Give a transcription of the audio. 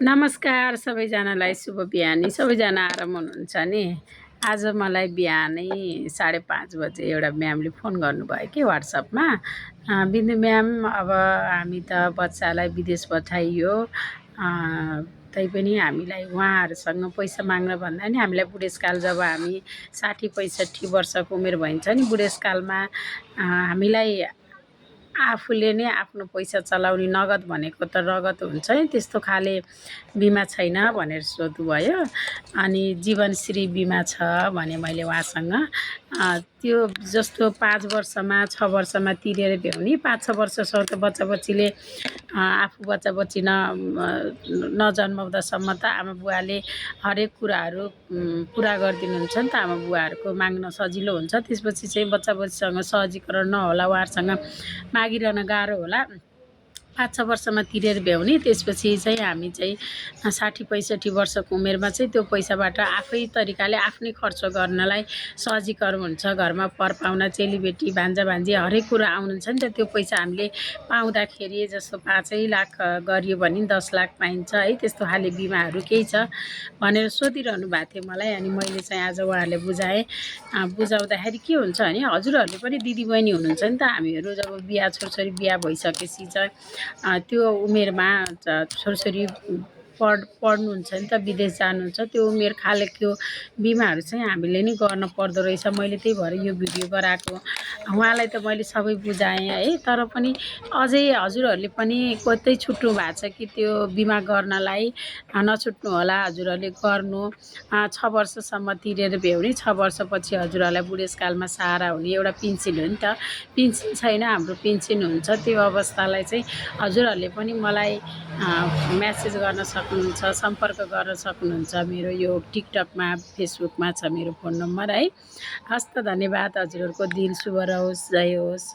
नमस्कार सबैजनालाई शुभ बिहानी। सबैजना आराम हुनुहुन्छ नि। आज मलाई बिहानै 5:30 बजे एउटा म्यामले फोन गर्नुभयो कि वाट्सएपमा। बिन्दु म्याम, अब हामी त बच्चालाई विदेश पठाइयो, तैपनि हामीलाई उहाँहरूसँग पैसा माग्न भन्दा नि हामीलाई बुढेसकाल जब हामी 60-65 वर्षको उमेर भइन्छ नि, बुढेसकालमा हामीलाई आफूले नै आफ्नो पैसा चलाउने नगद भनेको त रगत हुन्छ नि, त्यस्तो खाले बिमा छैन भनेर सोध्नुभयो। अनि जीवनश्री बिमा छ भने मैले उहाँसँग त्यो जस्तो 5 वर्षमा 6 वर्षमा तिरेर भ्याउने, 5-6 वर्षसम्म त बच्चा बच्चीले आफू बच्चा बच्ची नजन्माउँदासम्म त आमा बुवाले हरेक कुराहरू पुरा गरिदिनुहुन्छ नि त। आमा बुवाहरूको माग्न सजिलो हुन्छ। त्यसपछि चाहिँ बच्चा बच्चीसँग सहजीकरण नहोला, उहाँहरूसँग मागिरहन गाह्रो होला। 5-6 वर्षमा तिरेर भ्याउने, त्यसपछि चाहिँ हामी चाहिँ 60-65 वर्षको उमेरमा चाहिँ त्यो पैसाबाट आफै तरिकाले आफ्नै खर्च गर्नलाई सहजीकरण हुन्छ। घरमा परपाहुना चेलीबेटी भान्जा भान्जी हरेक कुरा आउनुहुन्छ नि त। त्यो पैसा हामीले पाउँदाखेरि जस्तो 5 लाख गरियो भने 10 लाख पाइन्छ है, त्यस्तो खाले बिमाहरू केही छ भनेर सोधिरहनु भएको थियो मलाई। अनि मैले चाहिँ आज उहाँहरूले बुझाउँदाखेरि के हुन्छ भने, हजुरहरूले पनि दिदीबहिनी हुनुहुन्छ नि त। हामीहरू जब छोरछोरी बिहा भइसकेपछि चाहिँ त्यो उमेरमा छोरछोरी पढ्नुहुन्छ नि त, विदेश जानुहुन्छ, त्यो उमेर खालेको बिमाहरू चाहिँ हामीले नै गर्न पर्दो रहेछ। मैले त्यही भएर यो भिडियो गराएको। उहाँलाई त मैले सबै बुझाएँ है, तर पनि अझै हजुरहरूले पनि कतै छुट्नु भएको छ कि त्यो बिमा गर्नलाई नछुट्नु होला। हजुरहरूले गर्नु, 6 वर्षसम्म तिरेर भ्याउने, 6 वर्षपछि हजुरहरूलाई बुढेसकालमा सहारा हुने एउटा पेन्सन हो नि त। पेन्सन छैन, हाम्रो पेन्सन हुन्छ। त्यो अवस्थालाई चाहिँ हजुरहरूले पनि मलाई म्यासेज गर्न सक्नुहुन्छ, सम्पर्क गर्न सक्नुहुन्छ। मेरो यो टिकटकमा फेसबुकमा छ मेरो फोन नम्बर है। हस्त धन्यवाद। हजुरहरूको दिन शुभ रहोस्, जय होस्।